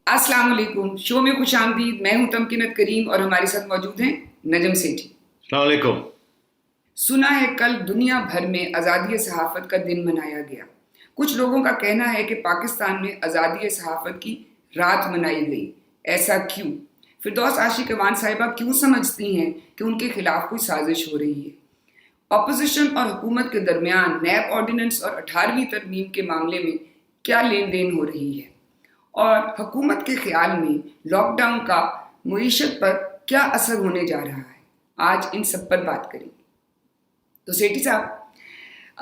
السلام علیکم. شو میں خوش آمدید. میں ہوں تمکنت کریم اور ہمارے ساتھ موجود ہیں نجم سیٹھی. السلام علیکم. سنا ہے کل دنیا بھر میں آزادی صحافت کا دن منایا گیا. کچھ لوگوں کا کہنا ہے کہ پاکستان میں آزادی صحافت کی رات منائی گئی. ایسا کیوں؟ فردوس عاشق امان صاحبہ کیوں سمجھتی ہیں کہ ان کے خلاف کوئی سازش ہو رہی ہے؟ اپوزیشن اور حکومت کے درمیان نیب آرڈیننس اور 18ویں ترمیم کے معاملے میں کیا لین دین ہو رہی ہے؟ اور حکومت کے خیال میں لاک ڈاؤن کا معیشت پر کیا اثر ہونے جا رہا ہے؟ آج ان سب پر بات کریں گے. تو سیٹھی صاحب،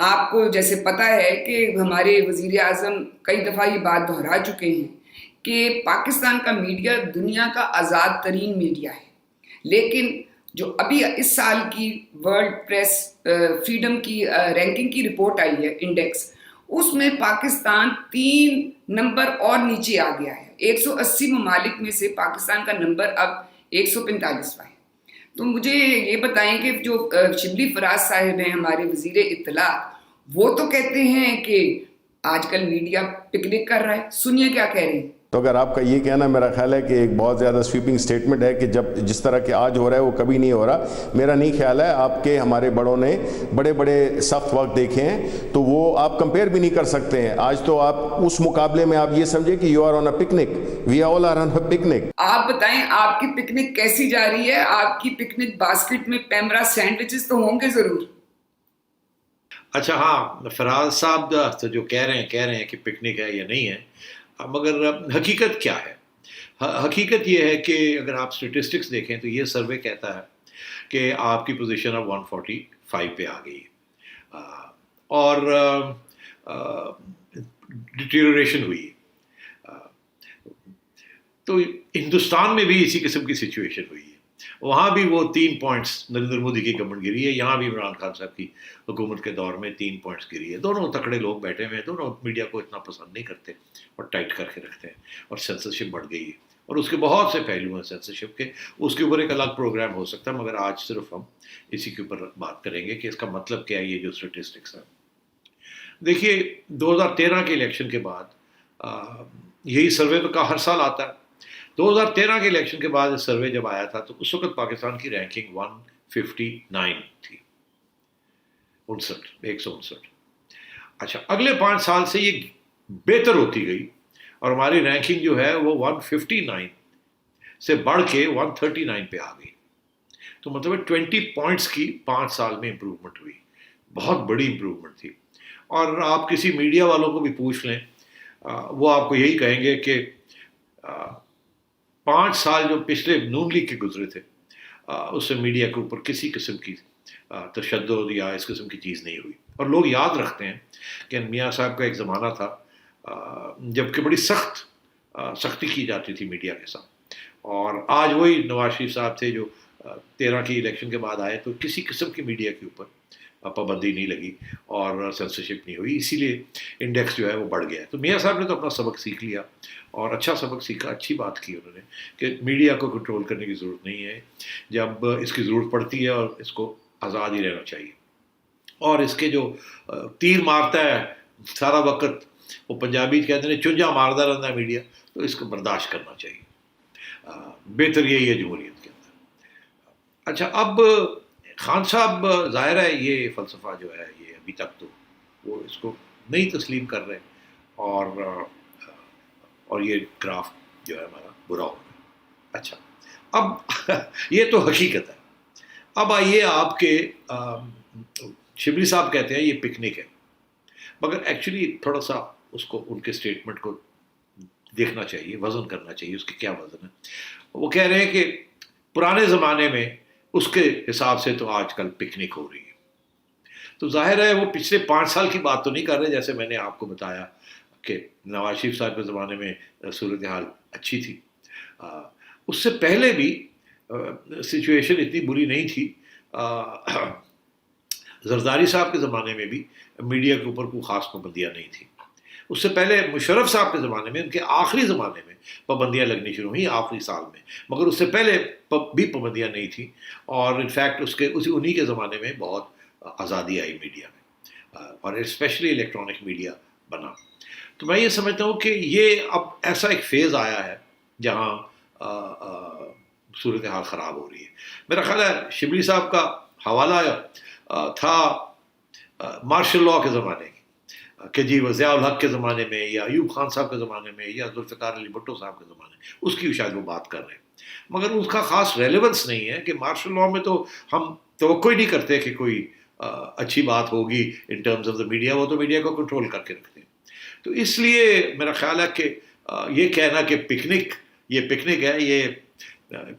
آپ کو جیسے پتہ ہے کہ ہمارے وزیر اعظم کئی دفعہ یہ بات دہرا چکے ہیں کہ پاکستان کا میڈیا دنیا کا آزاد ترین میڈیا ہے، لیکن جو ابھی اس سال کی ورلڈ پریس فریڈم کی رینکنگ کی رپورٹ آئی ہے، انڈیکس، اس میں پاکستان 3 نمبر اور نیچے آ گیا ہے. 180 ممالک میں سے پاکستان کا نمبر اب 145واں ہے. تو مجھے یہ بتائیں کہ جو شبلی فراز صاحب ہیں ہمارے وزیر اطلاعات، وہ تو کہتے ہیں کہ آج کل میڈیا پکنک کر رہا ہے. سنیے کیا کہہ رہے ہیں. تو اگر آپ کا یہ کہنا میرا خیال ہے کہ ایک بہت زیادہ سویپنگ سٹیٹمنٹ ہے کہ جس طرح کہ آج ہو رہا ہے وہ کبھی نہیں ہو رہا، میرا نہیں خیال ہے. آپ کے ہمارے بڑوں نے بڑے سخت وقت دیکھے ہیں تو وہ آپ کمپیئر بھی نہیں کر سکتے ہیں. آج تو آپ اس مقابلے میں آپ یہ سمجھیں کہ you are on a picnic, we all are on a picnic. آپ بتائیں آپ کی پکنک کیسی جا رہی ہے؟ آپ کی پکنک باسکٹ میں پیمرا سینڈوچز تو ہوں گے ضرور. اچھا ہاں، فراز صاحب جو کہہ رہے ہیں کہ پکنک ہے یا نہیں ہے، مگر حقیقت کیا ہے؟ حقیقت یہ ہے کہ اگر آپ اسٹیٹسٹکس دیکھیں تو یہ سروے کہتا ہے کہ آپ کی پوزیشن اب 145 پہ آ گئی ہے اور ڈیٹیریوریشن ہوئی. تو ہندوستان میں بھی اسی قسم کی سچویشن ہوئی ہے. وہاں بھی وہ 3 پوائنٹس نریندر مودی کی گورنمنٹ گری ہے، یہاں بھی عمران خان صاحب کی حکومت کے دور میں 3 پوائنٹس گری ہے. دونوں تکڑے لوگ بیٹھے ہوئے ہیں، دونوں میڈیا کو اتنا پسند نہیں کرتے اور ٹائٹ کر کے رکھتے ہیں، اور سینسرشپ بڑھ گئی ہے. اور اس کے بہت سے پہلو ہیں سینسرشپ کے، اس کے اوپر ایک الگ پروگرام ہو سکتا ہے، مگر آج صرف ہم اسی کے اوپر بات کریں گے کہ اس کا مطلب کیا ہے. یہ جو اسٹیٹسٹکس ہیں، دیکھیے 2013 کے الیکشن کے بعد یہی سروے تو کا ہر سال آتا ہے. 2013 کے الیکشن کے بعد اس سروے جب آیا تھا تو اس وقت پاکستان کی رینکنگ 159 تھی، 159. اچھا، اگلے 5 سال سے یہ بہتر ہوتی گئی اور ہماری رینکنگ جو ہے وہ 159 سے بڑھ کے 139 پہ آ گئی. تو مطلب 20 پوائنٹس کی 5 سال میں امپروومنٹ ہوئی، بہت بڑی امپروومنٹ تھی. اور آپ کسی میڈیا والوں کو بھی پوچھ لیں، وہ آپ کو یہی کہیں گے کہ 5 سال جو پچھلے نون لیگ کے گزرے تھے اس سے میڈیا کے اوپر کسی قسم کی تشدد یا اس قسم کی چیز نہیں ہوئی. اور لوگ یاد رکھتے ہیں کہ میاں صاحب کا ایک زمانہ تھا جب کہ بڑی سختی کی جاتی تھی میڈیا کے ساتھ، اور آج وہی نواز شریف صاحب تھے جو 13 کی الیکشن کے بعد آئے تو کسی قسم کی میڈیا کے اوپر پابندی نہیں لگی اور سینسرشپ نہیں ہوئی، اسی لیے انڈیکس جو ہے وہ بڑھ گیا ہے. تو میاں صاحب نے تو اپنا سبق سیکھ لیا اور اچھا سبق سیکھا، اچھی بات کی انہوں نے کہ میڈیا کو کنٹرول کرنے کی ضرورت نہیں ہے جب اس کی ضرورت پڑتی ہے، اور اس کو آزاد ہی رہنا چاہیے. اور اس کے جو تیر مارتا ہے سارا وقت، وہ پنجابی کہتے ہیں چنجا مارتا رہتا ہے میڈیا، تو اس کو برداشت کرنا چاہیے. بہتر یہی ہے جمہوریت کے اندر. اچھا، اب خان صاحب ظاہر ہے یہ فلسفہ جو ہے یہ ابھی تک تو وہ اس کو نہیں تسلیم کر رہے، اور یہ گراف جو ہے ہمارا برا ہو رہا ہے. اچھا، اب یہ تو حقیقت ہے. اب آئیے آپ کے شبلی صاحب کہتے ہیں یہ پکنک ہے، مگر ایکچولی تھوڑا سا اس کو ان کے اسٹیٹمنٹ کو دیکھنا چاہیے، وزن کرنا چاہیے اس کے کیا وزن ہے. وہ کہہ رہے ہیں کہ پرانے زمانے میں اس کے حساب سے تو آج کل پکنک ہو رہی ہے. تو ظاہر ہے وہ پچھلے 5 سال کی بات تو نہیں کر رہے، جیسے میں نے آپ کو بتایا کہ نواز شریف صاحب کے زمانے میں صورتحال اچھی تھی. اس سے پہلے بھی سچویشن اتنی بری نہیں تھی. زرداری صاحب کے زمانے میں بھی میڈیا کے اوپر کوئی خاص پابندیاں نہیں تھیں. اس سے پہلے مشرف صاحب کے زمانے میں، ان کے آخری زمانے میں پابندیاں لگنی شروع ہوئیں آخری سال میں، مگر اس سے پہلے بھی پابندیاں نہیں تھیں. اور انفیکٹ انہی کے زمانے میں بہت آزادی آئی میڈیا میں، اور اسپیشلی الیکٹرانک میڈیا بنا. تو میں یہ سمجھتا ہوں کہ یہ اب ایسا ایک فیز آیا ہے جہاں صورتحال خراب ہو رہی ہے. میرا خیال ہے شبلی صاحب کا حوالہ تھا مارشل لاء کے زمانے کی کہ جی وہ ضیاء الحق کے زمانے میں یا ایوب خان صاحب کے زمانے میں یا ذوالفقار علی بھٹو صاحب کے زمانے میں، اس کی شاید وہ بات کر رہے ہیں، مگر اس کا خاص ریلیونس نہیں ہے کہ مارشل لاء میں تو ہم توقع ہی نہیں کرتے کہ کوئی اچھی بات ہوگی in terms of the media, وہ تو میڈیا کو کنٹرول کر کے رکھتے ہیں. تو اس لیے میرا خیال ہے کہ یہ کہنا کہ پکنک ہے، یہ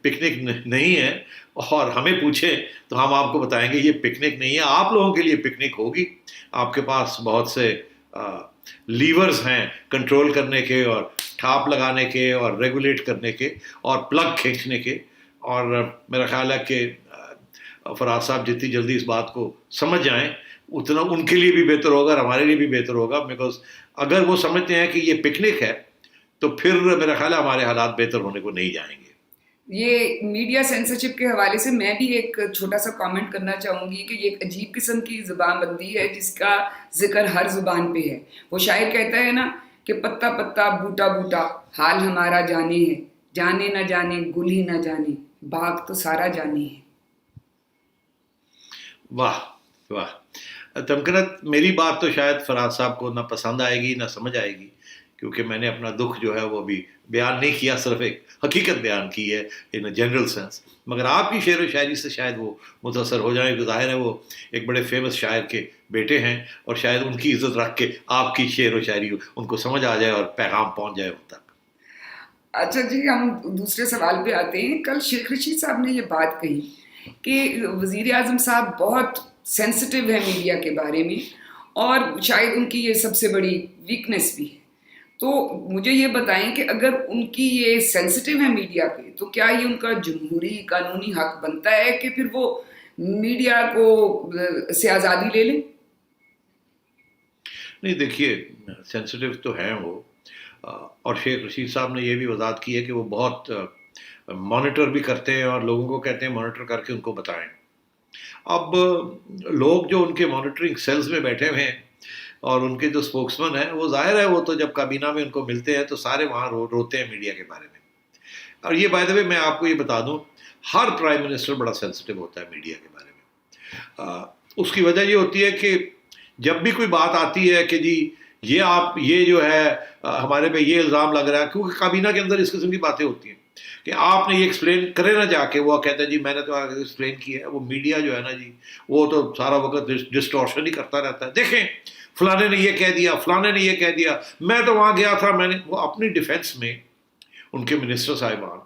پکنک نہیں ہے، اور ہمیں پوچھیں تو ہم آپ کو بتائیں گے یہ پکنک نہیں ہے. آپ لوگوں کے لیے پکنک ہوگی، آپ کے پاس بہت سے لیورز ہیں کنٹرول کرنے کے اور ٹھاپ لگانے کے اور ریگولیٹ کرنے کے اور پلگ کھینچنے کے، اور میرا خیال ہے کہ فراز صاحب جتنی جلدی اس بات کو سمجھ جائیں اتنا ان کے لیے بھی بہتر ہوگا اور ہمارے لیے بھی بہتر ہوگا. بیکاز اگر وہ سمجھتے ہیں کہ یہ پکنک ہے تو پھر میرا خیال ہے ہمارے حالات بہتر ہونے کو نہیں جائیں گے. یہ میڈیا سینسرشپ کے حوالے سے میں بھی ایک چھوٹا سا کامنٹ کرنا چاہوں گی کہ یہ ایک عجیب قسم کی زبان بندی ہے جس کا ذکر ہر زبان پہ ہے. وہ شاعر کہتا ہے نا کہ پتا پتا بوٹا بوٹا حال ہمارا جانے ہے، جانے نہ جانے گل ہی نہ جانے باغ تو سارا جانے ہے. واہ واہ. تمکنت میری بات تو شاید فراز صاحب کو نہ پسند آئے گی نہ سمجھ آئے گی، کیونکہ میں نے اپنا دکھ جو ہے وہ بھی بیان نہیں کیا، صرف ایک حقیقت بیان کی ہے ان اے جنرل سینس. مگر آپ کی شعر و شاعری سے شاید وہ متاثر ہو جائیں، کہ ظاہر ہے وہ ایک بڑے فیمس شاعر کے بیٹے ہیں اور شاید ان کی عزت رکھ کے آپ کی شعر و شاعری ان کو سمجھ آ جائے اور پیغام پہنچ جائے ان تک. اچھا جی، ہم دوسرے سوال پہ آتے ہیں. کل شیخ رشید صاحب نے یہ بات کہی کہ وزیر اعظم صاحب بہت سینسٹیو ہے میڈیا کے بارے میں، اور شاید ان کی یہ سب سے بڑی ویکنیس بھی ہے. تو مجھے یہ بتائیں کہ اگر ان کی یہ سینسٹیو ہے میڈیا پہ، تو کیا یہ ان کا جمہوری قانونی حق بنتا ہے کہ پھر وہ میڈیا کو سے آزادی لے لیں؟ نہیں، دیکھیے سینسٹیو تو ہیں وہ، اور شیخ رشید صاحب نے یہ بھی وضاحت کی ہے کہ وہ بہت مانیٹر بھی کرتے ہیں اور لوگوں کو کہتے ہیں مانیٹر کر کے ان کو بتائیں. اب لوگ جو ان کے مانیٹرنگ سیلز میں بیٹھے ہوئے ہیں اور ان کے جو اسپوکسمن ہیں، وہ ظاہر ہے وہ تو جب کابینہ میں ان کو ملتے ہیں تو سارے وہاں روتے ہیں میڈیا کے بارے میں. اور یہ بائی دا وے میں آپ کو یہ بتا دوں، ہر پرائم منسٹر بڑا سینسٹیو ہوتا ہے میڈیا کے بارے میں. اس کی وجہ یہ ہوتی ہے کہ جب بھی کوئی بات آتی ہے کہ جی یہ جو ہے ہمارے پہ یہ الزام لگ رہا ہے، کیونکہ کابینہ کے اندر اس قسم کی باتیں ہوتی ہیں کہ آپ نے یہ ایکسپلین کرے نہ جا کے، وہ کہتا ہے جی میں نے تو ایکسپلین کیا ہے. وہ میڈیا جو ہے نا جی، وہ تو سارا وقت ڈسٹورشن ہی کرتا رہتا ہے. دیکھیں فلانے نے یہ کہہ دیا، فلانے نے یہ کہہ دیا، میں تو وہاں گیا تھا، میں نے. وہ اپنی ڈیفینس میں ان کے منسٹر صاحبان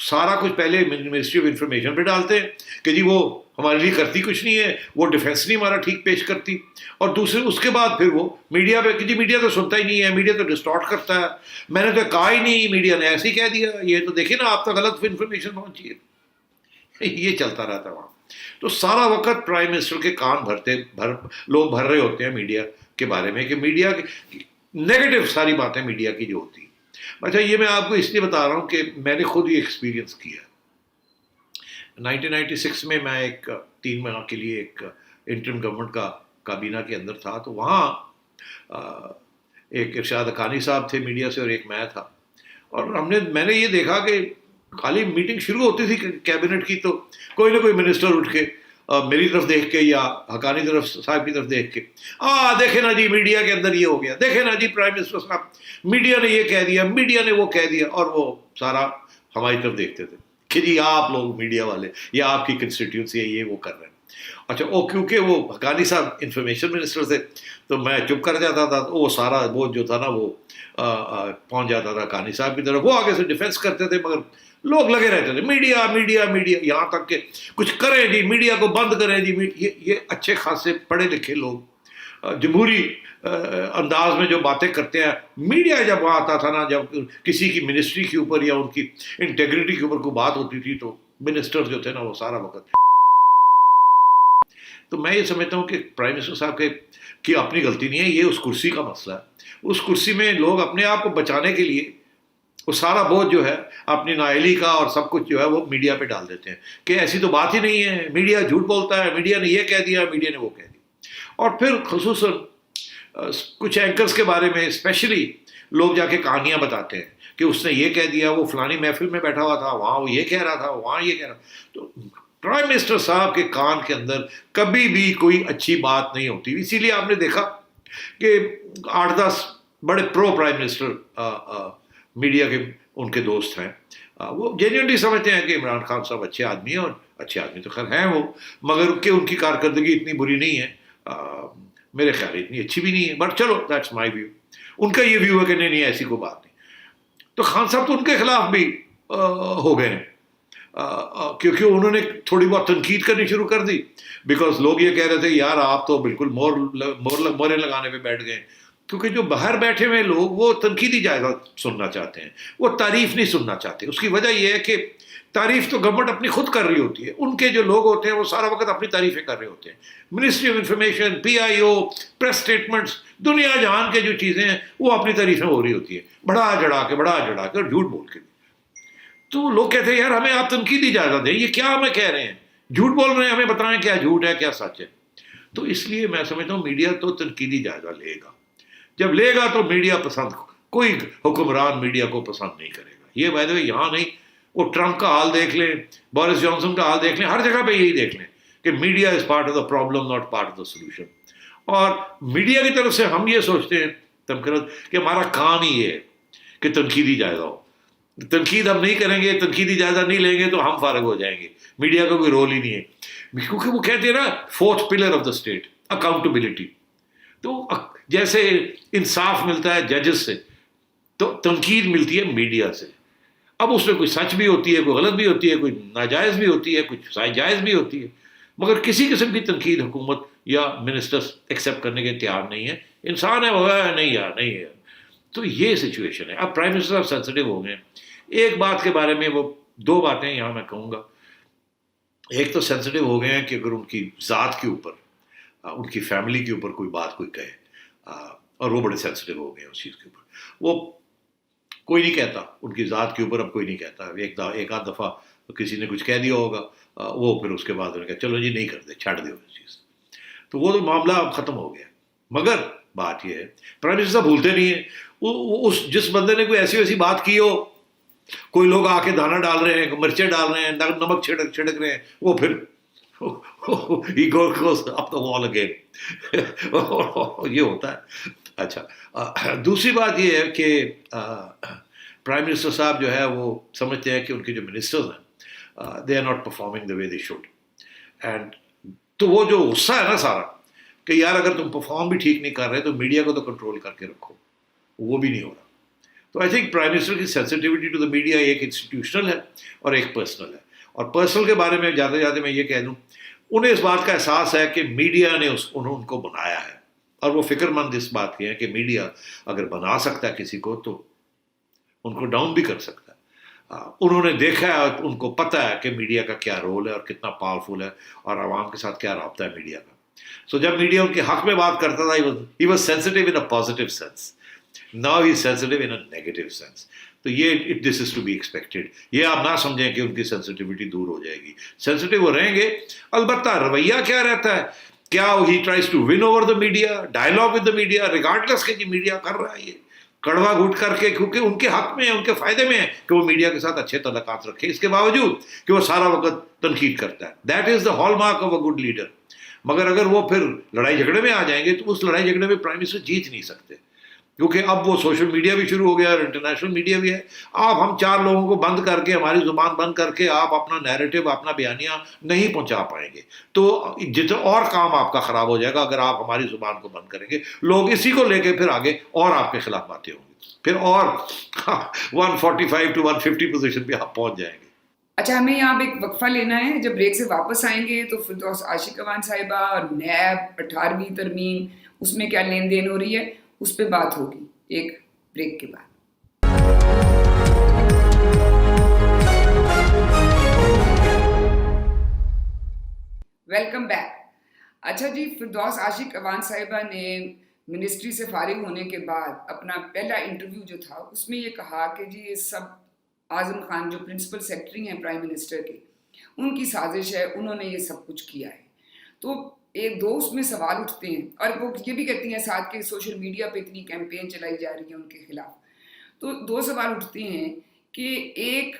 سارا کچھ پہلے منسٹری آف انفارمیشن پہ ڈالتے ہیں کہ جی وہ ہمارے لیے کرتی کچھ نہیں ہے، وہ ڈیفینس نہیں ہمارا ٹھیک پیش کرتی. اور دوسرے اس کے بعد پھر وہ میڈیا پہ کہ جی میڈیا تو سنتا ہی نہیں ہے، میڈیا تو ڈسٹارٹ کرتا ہے، میں نے تو کہا ہی نہیں، میڈیا نے ایسے ہی کہہ دیا، یہ تو دیکھیں نا آپ تک غلط انفارمیشن پہنچی ہے. یہ چلتا رہتا ہے وہاں. تو سارا وقت پرائم منسٹر کے کان لوگ بھر رہے ہوتے ہیں میڈیا کے بارے میں کہ میڈیا کی نیگیٹو ساری باتیں میڈیا کی جو ہوتی ہیں. اچھا، یہ میں آپ کو اس لیے بتا رہا ہوں کہ میں نے خود یہ ایکسپیرینس کیا. 1996 میں ایک 3 ماہ کے لیے ایک انٹرم گورنمنٹ کا کابینہ کے اندر تھا، تو وہاں ایک ارشاد حقانی صاحب تھے میڈیا سے اور ایک میں تھا. اور میں نے یہ دیکھا کہ خالی میٹنگ شروع ہوتی تھی کیبنٹ کی تو کوئی نہ کوئی منسٹر اٹھ کے میری طرف دیکھ کے یا حقانی طرف صاحب کی طرف دیکھ کے دیکھیں نا جی میڈیا کے اندر یہ ہو گیا، دیکھیں نا جی پرائم منسٹر صاحب میڈیا نے یہ کہہ دیا، میڈیا نے وہ کہہ دیا، اور وہ سارا ہماری طرف دیکھتے تھے کہ جی آپ لوگ میڈیا والے یا آپ کی کنسٹیٹیونسی ہے یہ وہ کر رہے ہیں. اچھا، کیونکہ وہ حقانی صاحب انفارمیشن منسٹر تھے تو میں چپ کر جاتا تھا، تو وہ سارا بوجھ جو تھا نا وہ پہنچ جاتا تھا حقانی صاحب کی طرف. وہ آگے سے ڈیفینس کرتے تھے مگر لوگ لگے رہتے تھے میڈیا میڈیا میڈیا، یہاں تک کہ کچھ کریں جی میڈیا کو بند کریں جی. یہ اچھے خاصے پڑھے لکھے لوگ جمہوری انداز میں جو باتیں کرتے ہیں. میڈیا جب وہاں آتا تھا نا، جب کسی کی منسٹری کے اوپر یا ان کی انٹیگریٹی کے اوپر کوئی بات ہوتی تھی تو منسٹر جو تھے نا وہ سارا وقت. تو میں یہ سمجھتا ہوں کہ پرائم منسٹر صاحب کی اپنی غلطی نہیں ہے، یہ اس کرسی کا مسئلہ ہے. اس کرسی میں لوگ اپنے آپ کو بچانے کے لیے وہ سارا بوجھ جو ہے اپنی نااہلی کا اور سب کچھ جو ہے وہ میڈیا پہ ڈال دیتے ہیں کہ ایسی تو بات ہی نہیں ہے، میڈیا جھوٹ بولتا ہے، میڈیا نے یہ کہہ دیا، میڈیا نے وہ کہہ دیا. اور پھر خصوصاً کچھ اینکرز کے بارے میں اسپیشلی لوگ جا کے کہانیاں بتاتے ہیں کہ اس نے یہ کہہ دیا, وہ فلانی محفل میں بیٹھا ہوا تھا, وہاں وہ یہ کہہ رہا تھا, وہاں یہ کہہ رہا. تو پرائم منسٹر صاحب کے کان کے اندر کبھی بھی کوئی اچھی بات نہیں ہوتی. اسی لیے آپ نے دیکھا کہ 8-10 بڑے پرو پرائم منسٹر میڈیا کے ان کے دوست ہیں, وہ جینوئنلی سمجھتے ہیں کہ عمران خان صاحب اچھے آدمی ہیں, اور اچھے آدمی تو خیر ہیں وہ, مگر کہ ان کی کارکردگی اتنی بری نہیں ہے, میرے خیال اتنی اچھی بھی نہیں ہے, بٹ چلو دیٹس مائی ویو. ان کا یہ ویو ہے کہ نہیں نہیں ایسی کوئی بات نہیں. تو خان صاحب تو ان کے خلاف بھی ہو گئے ہیں, کیونکہ انہوں نے تھوڑی بہت تنقید کرنی شروع کر دی, بیکاز لوگ یہ کہہ رہے تھے یار آپ تو بالکل مورے لگانے پہ بیٹھ گئے. کیونکہ جو باہر بیٹھے ہوئے لوگ وہ تنقیدی جائزہ سننا چاہتے ہیں, وہ تعریف نہیں سننا چاہتے. اس کی وجہ یہ ہے کہ تعریف تو گورنمنٹ اپنی خود کر رہی ہوتی ہے, ان کے جو لوگ ہوتے ہیں وہ سارا وقت اپنی تعریفیں کر رہے ہوتے ہیں. Ministry of information, PIO, press statements, دنیا جہان کے جو چیزیں ہیں وہ اپنی تعریفیں ہو رہی ہوتی ہیں, بڑھا چڑھا کے اور جھوٹ بول کے. تو لوگ کہتے ہیں یار ہمیں آپ تنقیدی جائزہ دیں, یہ کیا ہمیں کہہ رہے ہیں, جھوٹ بول رہے ہیں, ہمیں بتائیں کیا جھوٹ ہے کیا سچ ہے. تو اس لیے میں سمجھتا ہوں میڈیا تو تنقیدی جائزہ لے گا. جب لے گا تو میڈیا پسند, کوئی حکمران میڈیا کو پسند نہیں کرے گا. یہ بائی دا وے یہاں نہیں, وہ ٹرمپ کا حال دیکھ لیں, بورس جانسن کا حال دیکھ لیں, ہر جگہ پہ یہی دیکھ لیں کہ media is part of the problem not part of the solution. اور میڈیا کی طرف سے ہم یہ سوچتے ہیں تمکرت کہ ہمارا کام ہی یہ ہے کہ تنقیدی جائزہ ہو. تنقید ہم نہیں کریں گے, تنقیدی جائزہ نہیں لیں گے تو ہم فارغ ہو جائیں گے, میڈیا کا کوئی رول ہی نہیں ہے. کیونکہ وہ کہتے ہیں نا 4th pillar of the state, accountability. تو جیسے انصاف ملتا ہے ججز سے, تو تنقید ملتی ہے میڈیا سے. اب اس میں کوئی سچ بھی ہوتی ہے, کوئی غلط بھی ہوتی ہے, کوئی ناجائز بھی ہوتی ہے, کوئی جائز بھی ہوتی ہے, مگر کسی قسم کی تنقید حکومت یا منسٹرز ایکسیپٹ کرنے کے تیار نہیں ہے. انسان ہے وہ ہے, نہیں یار نہیں ہے. تو یہ سچویشن ہے. اب پرائم منسٹر صاحب سینسٹیو ہو گئے. ایک بات کے بارے میں, وہ 2 باتیں یہاں میں کہوں گا. ایک تو سینسٹیو ہو گئے ہیں کہ اگر ان کی ذات کے اوپر, ان کی فیملی کے اوپر کوئی بات کوئی کہے, اور وہ بڑے سینسٹیو ہو گئے ہیں اس چیز کے اوپر. وہ کوئی نہیں کہتا ان کی ذات کے اوپر, اب کوئی نہیں کہتا. ایک آدھ دفعہ کسی نے کچھ کہہ دیا ہوگا, وہ پھر اس کے بعد انہوں نے کہا چلو جی نہیں کرتے, چھاڑ دو اس چیز. تو وہ تو معاملہ اب ختم ہو گیا. مگر بات یہ ہے پرائم منسٹر صاحب بھولتے نہیں ہیں, اس جس بندے نے کوئی ایسی ویسی بات کی ہو, کوئی لوگ آ کے دانا ڈال رہے ہیں, مرچیں ڈال رہے ہیں, نمک چھڑک رہے ہیں, وہ پھر he goes up the wall again. یہ ہوتا ہے. اچھا, دوسری بات یہ ہے کہ پرائم منسٹر صاحب جو ہے وہ سمجھتے ہیں کہ ان کے جو منسٹرز ہیں they are not performing the way they should. And تو وہ جو غصہ ہے نا سارا کہ یار اگر تم پرفارم بھی ٹھیک نہیں کر رہے تو میڈیا کو تو کنٹرول کر کے رکھو, وہ بھی نہیں ہو رہا. تو آئی تھنک پرائم منسٹر کی سینسٹیوٹی ٹو دا میڈیا ایک انسٹیٹیوشنل ہے اور ایک پرسنل ہے. اور پرسنل کے بارے میں جاتے جاتے میں یہ کہہ دوں, انہیں اس بات کا احساس ہے کہ میڈیا نے ان کو بنایا ہے, اور وہ فکر مند اس بات کے ہیں کہ میڈیا اگر بنا سکتا ہے کسی کو تو ان کو ڈاؤن بھی کر سکتا ہے. انہوں نے دیکھا ہے, ان کو پتہ ہے کہ میڈیا کا کیا رول ہے اور کتنا پاورفل ہے, اور عوام کے ساتھ کیا رابطہ ہے میڈیا کا. سو جب میڈیا ان کے حق میں بات کرتا تھا, he was sensitive in a positive sense. Now he is sensitive in a negative sense. تو یہ this is to be expected. یہ آپ نہ سمجھیں کہ ان کی سینسٹیوٹی دور ہو جائے گی, سینسٹیو وہ رہیں گے. البتہ رویہ کیا رہتا ہے, کیا he tries to win over the media, dialogue with the media, regardless کہ میڈیا کر رہا ہے یہ کڑوا گھوٹ کر کے, کیونکہ ان کے حق میں ہے, ان کے فائدے میں ہے کہ وہ میڈیا کے ساتھ اچھے تعلقات رکھے, اس کے باوجود کہ وہ سارا وقت تنقید کرتا ہے. That is the hall mark of a good leader. مگر اگر وہ پھر لڑائی جھگڑے میں آ جائیں گے تو اس لڑائی جھگڑے میں پرائم منسٹر جیت نہیں سکتے, کیونکہ اب وہ سوشل میڈیا بھی شروع ہو گیا اور انٹرنیشنل میڈیا بھی ہے. آپ ہم 4 لوگوں کو بند کر کے, ہماری زبان بند کر کے آپ اپنا نیریٹو, اپنا بیانیہ نہیں پہنچا پائیں گے. تو جتنا اور کام آپ کا خراب ہو جائے گا اگر آپ ہماری زبان کو بند کریں گے. لوگ اسی کو لے کے پھر آگے اور آپ کے خلاف باتیں ہوں گی, پھر اور 145 to 150 پوزیشن پہ آپ پہنچ جائیں گے. اچھا, ہمیں یہاں پہ ایک وقفہ لینا ہے. جب بریک سے واپس آئیں گے تو فردوس عاشق اعوان صاحبہ اور نیب 18ویں ترمیم, اس میں کیا لین دین ہو رہی ہے, اس پہ بات ہوگی ایک بریک کے بعد. Welcome back. اچھا جی, فردوس عاشق اعوان صاحبہ نے منسٹری سے فارغ ہونے کے بعد اپنا پہلا انٹرویو جو تھا اس میں یہ کہا کہ جی یہ سب اعظم خان جو پرنسپل سیکرٹری ہیں پرائم منسٹر کے, ان کی سازش ہے, انہوں نے یہ سب کچھ کیا ہے. تو ایک دو اس میں سوال اٹھتے ہیں, اور وہ یہ بھی کہتی ہیں ساتھ کہ سوشل میڈیا پہ اتنی کیمپین چلائی جا رہی ہے ان کے خلاف. تو دو سوال اٹھتے ہیں کہ ایک،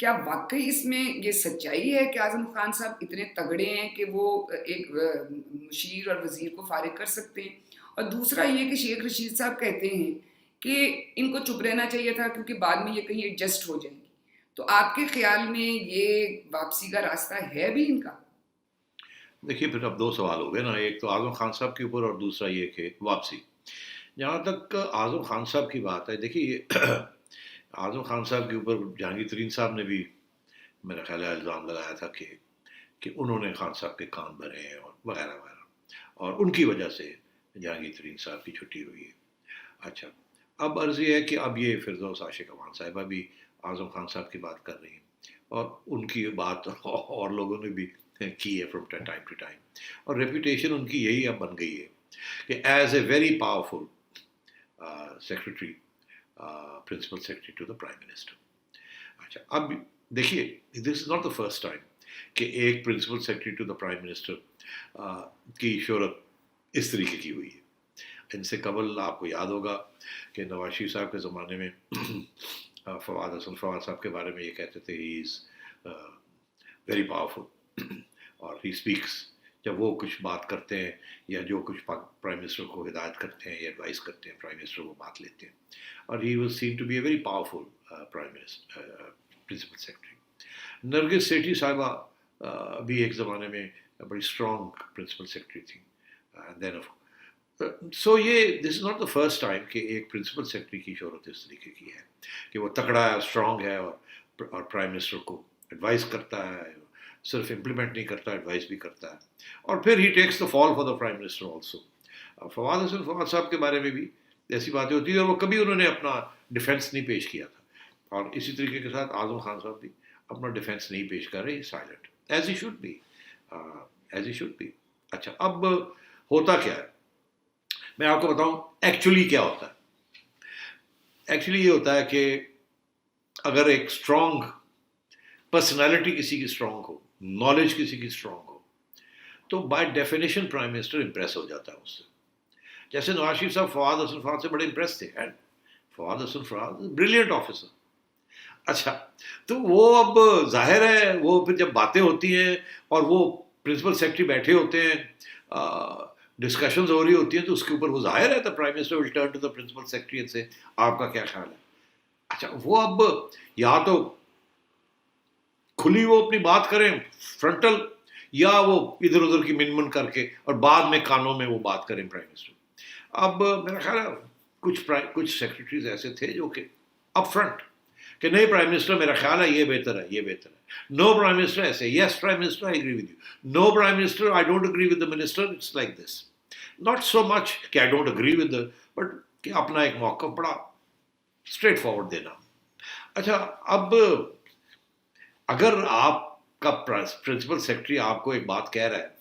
کیا واقعی اس میں یہ سچائی ہے کہ اعظم خان صاحب اتنے تگڑے ہیں کہ وہ ایک مشیر اور وزیر کو فارغ کر سکتے ہیں؟ اور دوسرا یہ کہ شیخ رشید صاحب کہتے ہیں کہ ان کو چپ رہنا چاہیے تھا کیونکہ بعد میں یہ کہیں ایڈجسٹ ہو جائیں گی. تو آپ کے خیال میں یہ واپسی کا راستہ ہے بھی ان کا؟ دیکھیے پھر اب دو سوال ہو گئے نا، ایک تو اعظم خان صاحب کے اوپر اور دوسرا یہ کہ واپسی. جہاں تک اعظم خان صاحب کی بات ہے، دیکھیے اعظم خان صاحب کے اوپر جہانگیر ترین صاحب نے بھی میرا خیال ہے الزام لگایا تھا کہ انہوں نے خان صاحب کے کان بھرے ہیں اور وغیرہ وغیرہ، اور ان کی وجہ سے جہانگیر ترین صاحب کی چھٹی ہوئی ہے. اچھا، اب عرض یہ ہے کہ اب یہ فردوس عاشق امان صاحبہ بھی اعظم خان صاحب کی بات کر رہی ہیں، اور ان کی بات اور لوگوں نے بھی کی ہے فرام ٹائم ٹو ٹائم، اور ریپوٹیشن ان کی یہی اب بن گئی ہے کہ as a very powerful secretary, principal secretary to the prime minister. اچھا، اب دیکھیے this is not the first time کہ ایک principal secretary to the prime minister کی شہرت اس طریقے کی ہوئی ہے. ان سے قبل آپ کو یاد ہوگا کہ نواز شریف صاحب کے زمانے میں فواد حسن فواد صاحب کے بارے میں یہ کہتے تھے ہی از ویری پاورفل، اور ہی اسپیکس، جب وہ کچھ بات کرتے ہیں یا جو کچھ پرائم منسٹر کو ہدایت کرتے ہیں یا ایڈوائز کرتے ہیں، پرائم منسٹر وہ بات لیتے ہیں، اور he was seen to be a very powerful prime minister principal secretary. Nargis Sethi صاحبہ بھی ایک زمانے میں بڑی اسٹرانگ پرنسپل سیکرٹری تھیں. دین سو یہ this is not the first time کہ ایک پرنسپل سیکرٹری کی شہرت اس طریقے کی ہے کہ وہ تکڑا ہے، اسٹرانگ ہے، اور پرائم منسٹر کو ایڈوائز کرتا ہے، صرف امپلیمنٹ نہیں کرتا، ایڈوائز بھی کرتا ہے، اور پھر he takes the fall for the prime minister also. Fawad Hasan Fawad صاحب کے بارے میں بھی ایسی باتیں ہوتی ہیں، اور وہ کبھی انہوں نے اپنا ڈیفینس نہیں پیش کیا تھا، اور اسی طریقے کے ساتھ اعظم خان صاحب بھی اپنا ڈیفینس نہیں پیش کر رہے، silent as he should be, as he should be. اچھا، اب ہوتا کیا ہے میں آپ کو بتاؤں ایکچولی کیا ہوتا ہے. ایکچولی یہ ہوتا ہے کہ اگر ایک اسٹرانگ پرسنالٹی کسی کی اسٹرانگ ہو، نالج کسی کی اسٹرانگ ہو، تو by definition prime minister impress ہو جاتا ہے اس سے. جیسے نواز شریف صاحب فواد حسن فواد سے بڑے امپریس تھے، and Fawad Hasan Fawad brilliant officer. اچھا، تو وہ اب ظاہر ہے وہ پھر جب باتیں ہوتی ہیں اور وہ پرنسپل سیکرٹری بیٹھے ہوتے ہیں، ڈسکشنز ہو رہی ہوتی ہیں، تو اس کے اوپر وہ ظاہر ہے تو prime minister will turn to the principal secretary سے آپ کا کیا خیال ہے. اچھا، وہ اب یا تو کھلی وہ اپنی بات کریں فرنٹل، یا وہ ادھر ادھر کی من من کر کے اور بعد میں کانوں میں وہ بات کریں پرائم منسٹر. اب میرا خیال ہے کچھ سیکرٹریز ایسے تھے جو کہ اپ فرنٹ کہ نہیں پرائم منسٹر میرا خیال ہے یہ بہتر ہے، یہ بہتر ہے. نو پرائم منسٹر ایسے، yes prime minister I agree with you, no prime minister I don't agree with the minister, it's like this. Not so much کہ I don't agree with, but کہ اپنا ایک موقف بڑا اسٹریٹ فارورڈ دینا. اچھا، اب اگر آپ کا پرنسپل سیکرٹری آپ کو ایک بات کہہ رہا ہے،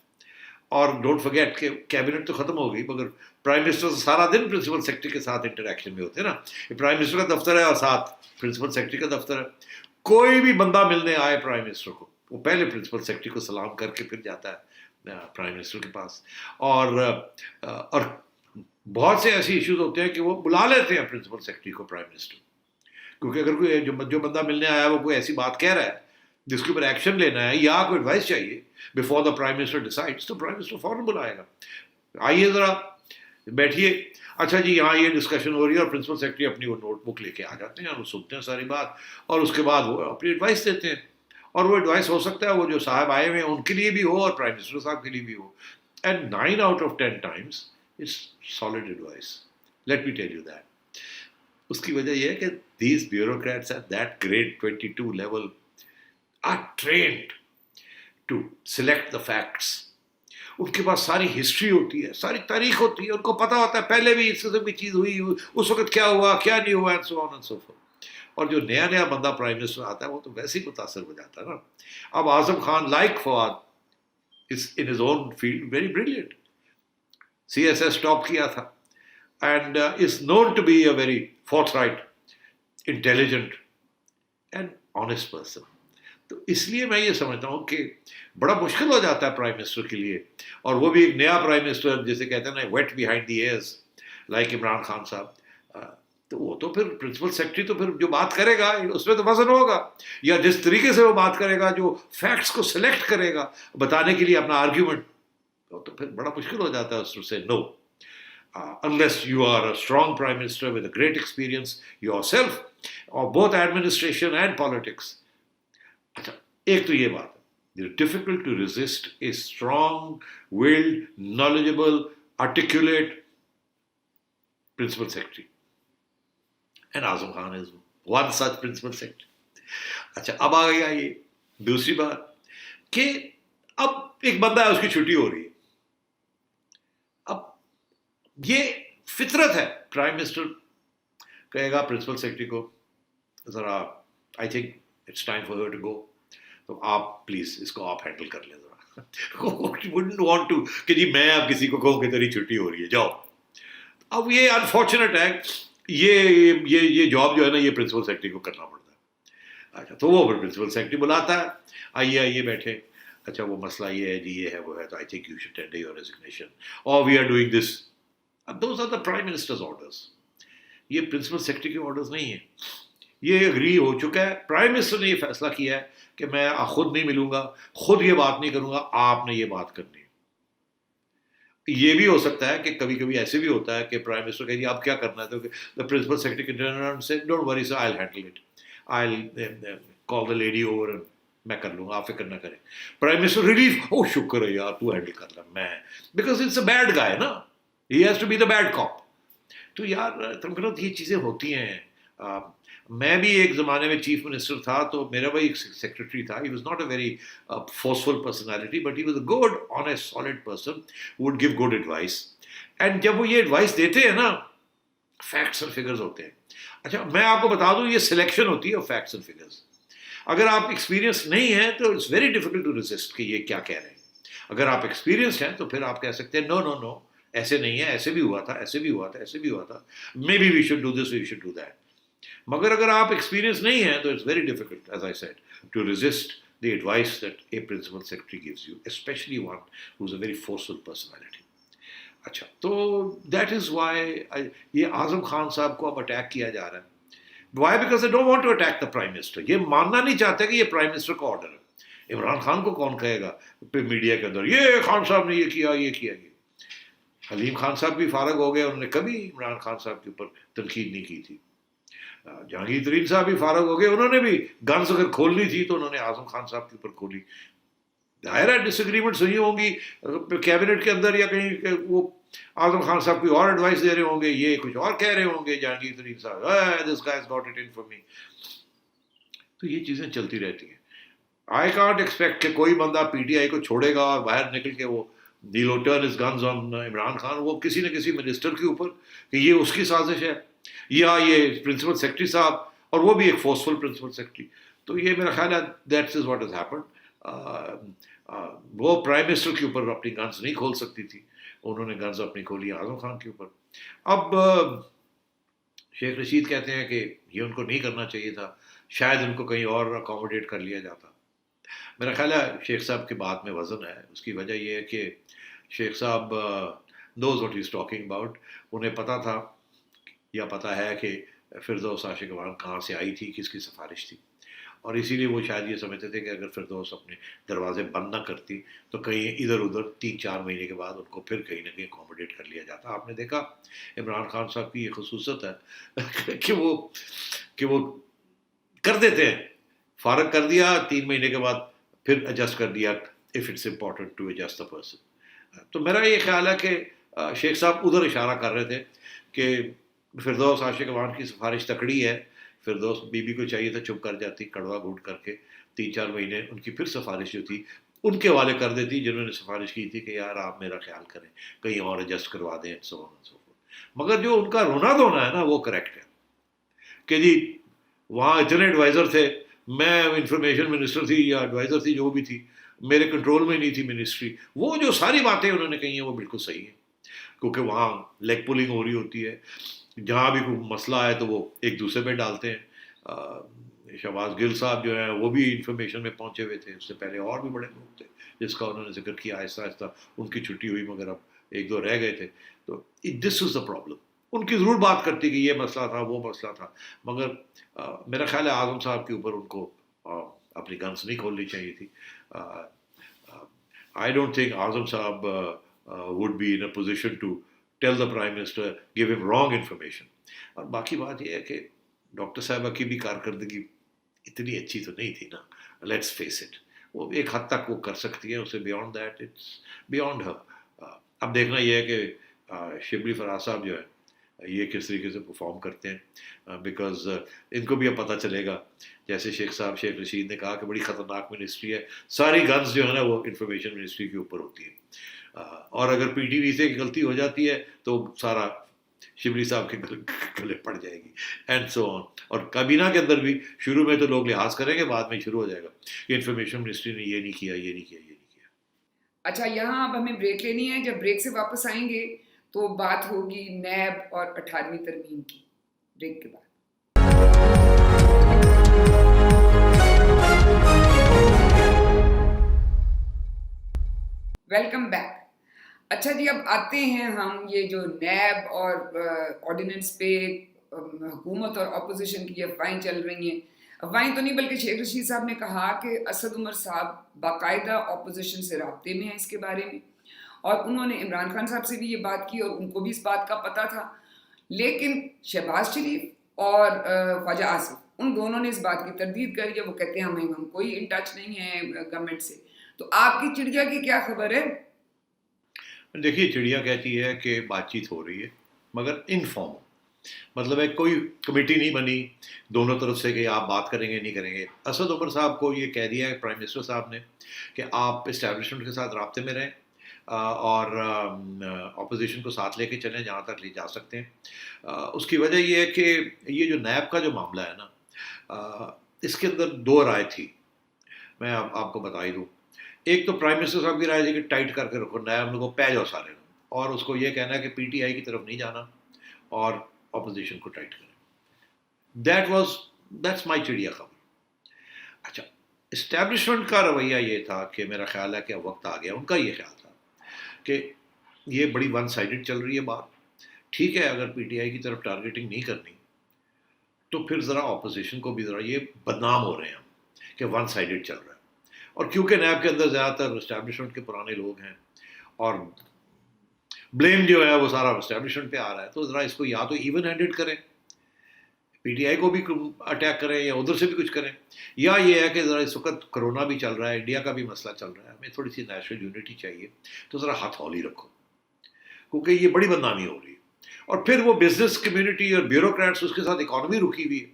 اور ڈونٹ فرگیٹ کہ کیبنٹ تو ختم ہو گئی مگر پرائم منسٹر سارا دن پرنسپل سیکرٹری کے ساتھ انٹریکشن میں ہوتے ہیں نا. پرائم منسٹر کا دفتر ہے اور ساتھ پرنسپل سیکرٹری کا دفتر ہے. کوئی بھی بندہ ملنے آئے پرائم منسٹر کو، وہ پہلے پرنسپل سیکرٹری کو سلام کر کے پھر جاتا ہے پرائم منسٹر کے پاس. اور بہت سے ایسے ایشوز ہوتے ہیں کہ وہ بلا لیتے ہیں پرنسپل سیکرٹری کو پرائم منسٹر، کیونکہ اگر کوئی جو بندہ ملنے آیا وہ کوئی ایسی بات کہہ رہا ہے جس کے اوپر ایکشن لینا ہے یا کوئی ایڈوائس چاہیے before the prime minister decides, تو پرائم منسٹر فوراً بلائے گا، آئیے ذرا بیٹھیے. اچھا جی، یہاں یہ ڈسکشن ہو رہی ہے، اور پرنسپل سیکرٹری اپنی وہ نوٹ بک لے کے آ جاتے ہیں اور وہ سنتے ہیں ساری بات، اور اس کے بعد وہ اپنی ایڈوائس دیتے ہیں. اور وہ ایڈوائس ہو سکتا ہے وہ جو صاحب آئے ہوئے ہیں ان کے لیے بھی ہو اور پرائم منسٹر صاحب کے لیے بھی ہو، and 9 out of 10 times it's solid advice. Let me tell you that. اس کی وجہ یہ ہے کہ these bureaucrats at that grade 22 level are trained to select the facts. ان کے پاس ساری ہسٹری ہوتی ہے، ساری تاریخ ہوتی ہے، ان کو پتہ ہوتا ہے پہلے بھی اس قسم کی چیز ہوئی، اس وقت کیا ہوا کیا نہیں ہوا، and so on and so forth. اور جو نیا بندہ پرائم منسٹر آتا ہے وہ تو ویسے ہی متاثر ہو جاتا ہے نا. اب Azam Khan like Fawad is in his own field very brilliant. CSS top کیا تھا and is known to be a very forthright, intelligent and honest person. تو اس لیے میں یہ سمجھتا ہوں کہ بڑا مشکل ہو جاتا ہے پرائم منسٹر کے لیے، اور وہ بھی ایک نیا پرائم منسٹر جسے کہتے ہیں نا wet behind the ears like Imran Khan صاحب. تو وہ تو پھر پرنسپل سیکرٹری تو پھر جو بات کرے گا اس میں تو وزن ہوگا، یا جس طریقے سے وہ بات کرے گا، جو فیکٹس کو سلیکٹ کرے گا بتانے کے لیے اپنا آرگیومنٹ، تو پھر بڑا مشکل ہو جاتا ہے اس سے نو. Unless you are a strong prime minister with a great experience yourself of both administration and politics. اچھا ایک تو یہ بات ہے، it's difficult to resist a strong willed knowledgeable articulate principal secretary, and Azam Khan is one such principal secretary. اچھا اب آ گیا یہ دوسری بات کہ اب ایک بندہ ہے، اس کی چھٹی ہو رہی ہے. اب یہ فطرت ہے، پرائم منسٹر کہے گا پرنسپل سیکرٹری کو ذرا I think it's time for her to go, تو آپ پلیز اس کو آپ ہینڈل کر لیں ذرا. وڈنٹ وانٹ ٹو کہ جی میں اب کسی کو کہوں کہ تیری چھٹی ہو رہی ہے جاؤ. اب یہ انفارچونیٹ ہے، یہ جاب جو ہے نا یہ پرنسپل سیکرٹری کو کرنا پڑتا ہے. اچھا تو وہ پھر پرنسپل سیکرٹری بلاتا ہے، آئیے بیٹھے، اچھا وہ مسئلہ یہ ہے جی، یہ ہے وہ ہے، تو I think you should tender your resignation اور وی آر ڈوئنگ دس. اب those are the prime minister's orders, یہ پرنسپل سیکرٹری کے آرڈرز نہیں ہیں. یہ اگری ہو چکا ہے، پرائم منسٹر نے یہ فیصلہ کیا ہے کہ میں خود نہیں ملوں گا، خود یہ بات نہیں کروں گا، آپ نے یہ بات کرنی ہے. یہ بھی ہو سکتا ہے کہ کبھی کبھی ایسے بھی ہوتا ہے کہ پرائم منسٹر کہے جی آپ کیا کرنا ہے، تو the principal secretary can turn around and say don't worry sir I'll handle it, I'll call the lady over and میں کر لوں گا، آپ فکر نہ کریں. پرائم منسٹر ریلیف، او شکر ہے یار تو ہینڈل کر لیں، میں because it's a bad guy نا، he has to be the bad cop. تو یار تم کہو یہ چیزیں ہوتی ہیں. میں بھی ایک زمانے میں چیف منسٹر تھا، تو میرا بھائی ایک سیکرٹری تھا. He was not a very forceful personality but he was a good honest solid person, would give good advice. And جب وہ یہ ایڈوائس دیتے ہیں نا، فیکٹس اینڈ فگرز ہوتے ہیں. اچھا میں آپ کو بتا دوں، یہ سلیکشن ہوتی ہے فیکٹس اینڈ فگرز. اگر آپ ایکسپیرینس نہیں ہیں تو it's very difficult to resist کہ یہ کیا کہہ رہے ہیں. اگر آپ ایکسپیرینس ہیں تو پھر آپ کہہ سکتے ہیں نو ایسے نہیں ہے، ایسے بھی ہوا تھا، ایسے بھی ہوا تھا، ایسے بھی ہوا تھا، maybe we should do this, we should do that. مگر اگر آپ ایکسپیرینس نہیں ہیں تو it's very difficult as I said to resist the advice that a principal secretary gives you, especially one who's a very forceful personality. اچھا تو that is why یہ اعظم خان صاحب کو اب اٹیک کیا جا رہا ہے. Why? Because they don't want to attack the prime minister. یہ ماننا نہیں چاہتے کہ یہ پرائم منسٹر کا آرڈر ہے. عمران خان کو کون کہے گا میڈیا کے اندر یہ خان صاحب نے یہ کیا یہ کیا. یہ حلیم خان صاحب بھی فارغ ہو گئے، انہوں نے کبھی عمران خان صاحب کے اوپر تنقید نہیں کی تھی. جہانگیر ترین صاحب بھی فارغ ہو گئے، انہوں نے بھی گنز اگر کھولنی تھی تو انہوں نے اعظم خان صاحب کے اوپر کھولی. ظاہر ہے ڈس ایگریمنٹس ہوئی ہوں گی کیبنٹ کے اندر، یا کہیں وہ اعظم خان صاحب کوئی اور ایڈوائس دے رہے ہوں گے، یہ کچھ اور کہہ رہے ہوں گے جہانگیر ترین صاحب، this guy has got it in for me. تو یہ چیزیں چلتی رہتی ہیں. آئی کانٹ ایکسپیکٹ کہ کوئی بندہ پی ٹی آئی کو چھوڑے گا اور باہر نکل کے وہ ڈیل ٹرن ہز گنز آن عمران خان، وہ کسی نہ کسی منسٹر کے اوپر کہ یہ اس کی سازش ہے، یا یہ پرنسپل سیکرٹری صاحب، اور وہ بھی ایک فورسفل پرنسپل سیکرٹری. تو یہ میرا خیال ہے that's is what his happened. وہ پرائم منسٹر کے اوپر اپنی گنز نہیں کھول سکتی تھی، انہوں نے گنز اپنی کھولی اعظم خان کے اوپر. اب شیخ رشید کہتے ہیں کہ یہ ان کو نہیں کرنا چاہیے تھا، شاید ان کو کہیں اور اکاموڈیٹ کر لیا جاتا. میرا خیال ہے شیخ صاحب کی بات میں وزن ہے. اس کی وجہ یہ ہے کہ شیخ صاحب knows what he is talking about. انہیں پتہ تھا یا پتہ ہے کہ فردوس عاشق امان کہاں سے آئی تھی، کس کی سفارش تھی، اور اسی لیے وہ شاید یہ سمجھتے تھے کہ اگر فردوس اپنے دروازے بند نہ کرتی تو کہیں ادھر ادھر 3-4 مہینے کے بعد ان کو پھر کہیں نہ کہیں اکاموڈیٹ کر لیا جاتا. آپ نے دیکھا عمران خان صاحب کی یہ خصوصیت ہے کہ وہ کر دیتے ہیں، فارغ کر دیا 3 مہینے کے بعد پھر ایڈجسٹ کر دیا if it's important to adjust the person. تو میرا یہ خیال ہے کہ شیخ صاحب ادھر اشارہ کر رہے تھے کہ فردوس عاشق امان کی سفارش تکڑی ہے. فردوس بی بی کو چاہیے تھا چپ کر جاتی، کڑوا گھونٹ کر کے 3-4 مہینے ان کی پھر سفارش جو تھی ان کے حوالے کر دیتی جنہوں نے سفارش کی تھی کہ یار آپ میرا خیال کریں، کہیں اور ایڈجسٹ کروا دیں. مگر جو ان کا رونا دھونا ہے نا وہ کریکٹ ہے کہ جی وہاں اتنے ایڈوائزر تھے، میں انفارمیشن منسٹر تھی یا ایڈوائزر تھی جو بھی تھی، میرے کنٹرول میں نہیں تھی منسٹری. وہ جو ساری باتیں انہوں نے کہی ہیں وہ بالکل صحیح ہیں، کیونکہ وہاں لیگ پولنگ ہو رہی ہوتی ہے. جہاں بھی کوئی مسئلہ ہے تو وہ ایک دوسرے پہ ڈالتے ہیں. شہباز گل صاحب جو ہیں وہ بھی انفارمیشن میں پہنچے ہوئے تھے، اس سے پہلے اور بھی بڑے لوگ تھے جس کا انہوں نے ذکر کیا. آہستہ آہستہ ان کی چھٹی ہوئی مگر اب 1-2 رہ گئے تھے. تو دس از دا پرابلم ان کی ضرور بات کرتی کہ یہ مسئلہ تھا وہ مسئلہ تھا، مگر میرا خیال ہے اعظم صاحب کے اوپر ان کو اپنی گنس نہیں کھولنی چاہیے تھی. I don't think Azam Saab would be in a position to tell the Prime Minister, give him wrong information. اور باقی بات یہ ہے کہ ڈاکٹر صاحبہ کی بھی کارکردگی اتنی اچھی تو نہیں تھی نا، لیٹس فیس اٹ. وہ ایک حد تک وہ کر سکتی ہیں، اسے بیانڈ دیٹ اٹس بیانڈ ہر. اب دیکھنا یہ ہے کہ شبلی فراز صاحب جو ہے یہ کس طریقے سے پرفارم کرتے ہیں، بیکاز ان کو بھی اب پتہ چلے گا، جیسے شیخ رشید نے کہا کہ بڑی خطرناک منسٹری ہے، ساری گنز جو ہے نا وہ انفارمیشن منسٹری کے اوپر ہوتی ہے، اور اگر پی ٹی وی سے غلطی ہو جاتی ہے تو سارا شبلی صاحب کے گلے پڑ جائے گی اینڈ سو آن. اور کابینہ کے اندر بھی شروع میں تو لوگ لحاظ کریں گے، بعد میں شروع ہو جائے گا کہ انفارمیشن منسٹری نے یہ نہیں کیا یہ نہیں کیا یہ نہیں کیا. اچھا، یہاں اب ہمیں بریک لینی ہے. جب بریک سے واپس آئیں گے تو بات ہوگی نیب اور 18ویں ترمیم کی. بریک کے بعد ویلکم بیک. اچھا جی، اب آتے ہیں ہم یہ جو نیب اور آرڈیننس پہ حکومت اور اپوزیشن کی افواہیں چل رہی ہیں، افواہیں تو نہیں بلکہ شیخ رشید صاحب نے کہا کہ اسد عمر صاحب باقاعدہ اپوزیشن سے رابطے میں ہیں اس کے بارے میں، اور انہوں نے عمران خان صاحب سے بھی یہ بات کی اور ان کو بھی اس بات کا پتہ تھا. لیکن شہباز شریف اور خواجہ آصف ان دونوں نے اس بات کی تردید کری ہے. وہ کہتے ہیں ہم کوئی ان ٹچ نہیں ہے گورنمنٹ سے. تو آپ کی چڑیا کی کیا خبر ہے؟ دیکھیے، چڑیا کہتی ہے کہ بات چیت ہو رہی ہے مگر انفارم، مطلب ہے کوئی کمیٹی نہیں بنی دونوں طرف سے کہ آپ بات کریں گے نہیں کریں گے. اسد عمر صاحب کو یہ کہہ دیا ہے پرائم منسٹر صاحب نے کہ آپ اسٹیبلشمنٹ کے ساتھ رابطے میں رہیں اور اپوزیشن کو ساتھ لے کے چلیں جہاں تک لے جا سکتے ہیں. اس کی وجہ یہ ہے کہ یہ جو نیب کا جو معاملہ ہے نا، اس کے اندر دو رائے تھی، میں آپ کو بتا ہی دوں. ایک تو پرائم منسٹر صاحب کی رائے تھی کہ ٹائٹ کر کے رکھو، نیب لوگوں کو پہ جاؤ سارے لوگ، اور اس کو یہ کہنا ہے کہ پی ٹی آئی کی طرف نہیں جانا اور اپوزیشن کو ٹائٹ کریں. دیٹس مائی چڑیا خبر. اچھا، اسٹیبلشمنٹ کا رویہ یہ تھا کہ میرا خیال ہے کہ اب وقت آ گیا، ان کا یہ خیال تھا کہ یہ بڑی ون سائیڈڈ چل رہی ہے بات. ٹھیک ہے، اگر پی ٹی آئی کی طرف ٹارگیٹنگ نہیں کرنی تو پھر ذرا اپوزیشن کو بھی ذرا، یہ بدنام ہو رہے ہیں ہم کہ ون سائیڈڈ چل رہا ہے. اور کیونکہ نیب کے اندر زیادہ تر اسٹیبلشمنٹ کے پرانے لوگ ہیں اور بلیم جو ہے وہ سارا اسٹیبلشمنٹ پہ آ رہا ہے، تو ذرا اس کو یا تو ایون ہینڈڈ کریں، پی ٹی آئی کو بھی اٹیک کریں یا ادھر سے بھی کچھ کریں، یا یہ ہے کہ ذرا اس وقت کرونا بھی چل رہا ہے، انڈیا کا بھی مسئلہ چل رہا ہے، ہمیں تھوڑی سی نیشنل یونٹی چاہیے، تو ذرا ہاتھ ہولی رکھو کیونکہ یہ بڑی بدنامی ہو رہی ہے. اور پھر وہ بزنس کمیونٹی اور بیوروکریٹس، اس کے ساتھ اکانومی رکی ہوئی ہے،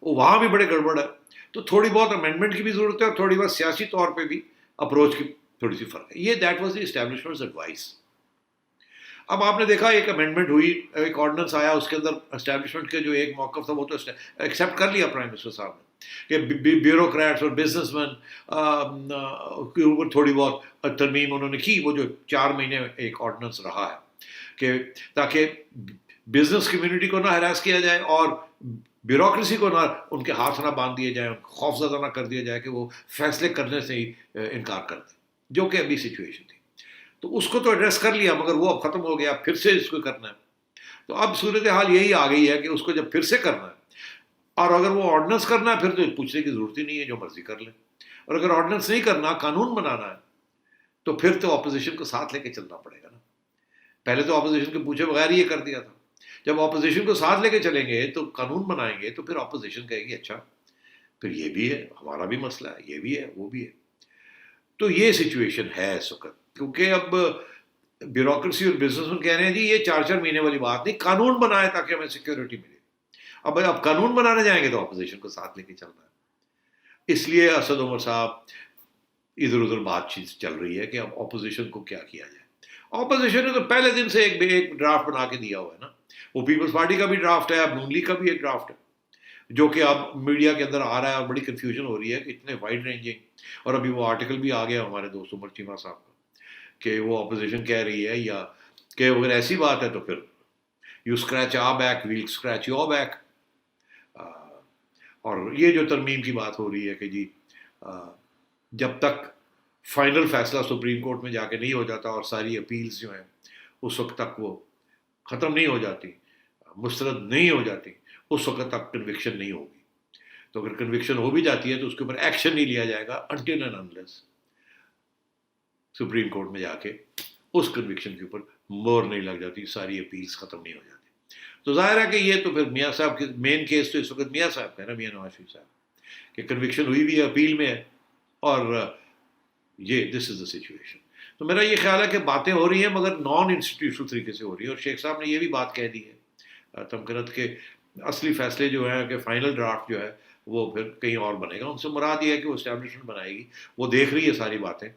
وہ وہاں بھی بڑے گڑبڑ ہے. تو تھوڑی بہت امینڈمنٹ کی بھی ضرورت ہے اور تھوڑی بہت سیاسی طور پہ بھی اپروچ کی تھوڑی سی فرق ہے. یہ that was the establishments advice. اب آپ نے دیکھا ایک امینڈمنٹ ہوئی، ایک آرڈیننس آیا، اس کے اندر اسٹیبلشمنٹ کے جو ایک موقف تھا وہ تو ایکسیپٹ کر لیا پرائم منسٹر صاحب نے کہ بیوروکریٹس اور بزنس مین کے اوپر تھوڑی بہت ترمیم انہوں نے کی. وہ جو 4 مہینے ایک آرڈیننس رہا ہے کہ تاکہ بزنس کمیونٹی کو نہ ہراس کیا جائے اور بیوروکریسی کو نہ ان کے ہاتھ نہ باندھ دیے جائیں، خوف زدہ نہ کر دیا جائے کہ وہ فیصلے کرنے سے ہی انکار کر دیں، جو کہ ابھی سچویشن تھی. تو اس کو تو ایڈریس کر لیا مگر وہ اب ختم ہو گیا، پھر سے اس کو کرنا ہے. تو اب صورتحال یہی آ گئی ہے کہ اس کو جب پھر سے کرنا ہے، اور اگر وہ آرڈیننس کرنا ہے پھر تو پوچھنے کی ضرورت ہی نہیں ہے، جو مرضی کر لیں. اور اگر آرڈیننس نہیں کرنا، قانون بنانا ہے، تو پھر تو اپوزیشن کو ساتھ لے کے چلنا پڑے گا نا. پہلے تو اپوزیشن کے پوچھے بغیر ہی یہ کر دیا تھا. جب اپوزیشن کو ساتھ لے کے چلیں گے تو قانون بنائیں گے تو پھر اپوزیشن کہے گی اچھا پھر یہ بھی ہے، ہمارا بھی مسئلہ ہے، یہ بھی ہے وہ بھی ہے. تو یہ سچویشن ہے اس وقت، کیونکہ اب بیوروکریسی اور بزنس مین کہہ رہے ہیں جی یہ 4 مہینے والی بات نہیں، قانون بنائے تاکہ ہمیں سیکیورٹی ملے. اب قانون بنانے جائیں گے تو اپوزیشن کو ساتھ لے کے چلنا ہے. اس لیے اسد عمر صاحب ادھر ادھر بات چیت چل رہی ہے کہ اب اپوزیشن کو کیا کیا جائے. اپوزیشن نے تو پہلے دن سے ایک ڈرافٹ بنا کے دیا ہوا ہے نا. وہ پیپلز پارٹی کا بھی ڈرافٹ ہے، اب نون لیگ کا بھی ایک ڈرافٹ ہے جو کہ اب میڈیا کے اندر آ رہا ہے اور بڑی کنفیوژن ہو رہی ہے کہ اتنے وائڈ رینجنگ. اور ابھی وہ آرٹیکل بھی آ گیا ہمارے دوست عمر چیمہ صاحب کا کہ وہ اپوزیشن کہہ رہی ہے یا کہ اگر ایسی بات ہے تو پھر you scratch our back we'll scratch your back. اور یہ جو ترمیم کی بات ہو رہی ہے کہ جی جب تک فائنل فیصلہ سپریم کورٹ میں جا کے نہیں ہو جاتا اور ساری اپیلز جو ہیں اس وقت تک وہ ختم نہیں ہو جاتی مسترد نہیں ہو جاتی اس وقت تک کنوکشن نہیں ہوگی. تو اگر کنوکشن ہو بھی جاتی ہے تو اس کے اوپر ایکشن نہیں لیا جائے گا until and unless supreme court میں جا کے اس کنوکشن کے اوپر مور نہیں لگ جاتی, ساری اپیلس ختم نہیں ہو جاتی. تو ظاہر ہے کہ یہ تو پھر میاں صاحب کے مین کیس تو اس وقت میاں صاحب کا ہے نا, میاں نواز شریف صاحب, کہ کنوکشن ہوئی بھی ہے, اپیل میں ہے, اور یہ دس از دا سچویشن. تو میرا یہ خیال ہے کہ باتیں ہو رہی ہیں مگر نان انسٹیٹیوشنل طریقے سے ہو رہی ہیں, اور شیخ صاحب نے یہ بھی بات کہہ دی ہے تمکنت کے اصلی فیصلے جو ہیں کہ فائنل ڈرافٹ جو ہے وہ پھر کہیں اور بنے گا. ان سے مراد یہ ہے کہ وہ اسٹیبلشمنٹ بنائے گی, وہ دیکھ رہی ہے ساری باتیں.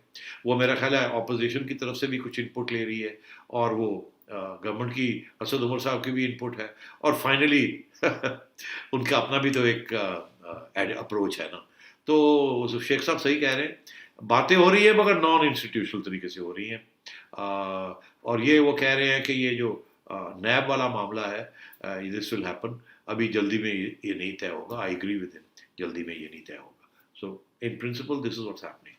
وہ میرا خیال ہے اپوزیشن کی طرف سے بھی کچھ ان پٹ لے رہی ہے, اور وہ گورنمنٹ کی اسد عمر صاحب کی بھی ان پٹ ہے, اور فائنلی ان کا اپنا بھی تو ایک اپروچ ہے نا. تو شیخ صاحب صحیح کہہ رہے ہیں, باتیں ہو رہی ہیں مگر نان انسٹیٹیوشنل طریقے سے ہو رہی ہیں. اور یہ وہ کہہ رہے ہیں کہ یہ جو نیب والا معاملہ ہے دس ول ہیپن, ابھی جلدی میں یہ نہیں طے ہوگا. آئی ایگری ود ہم, جلدی میں یہ نہیں طے ہوگا. So in principle this is what's happening.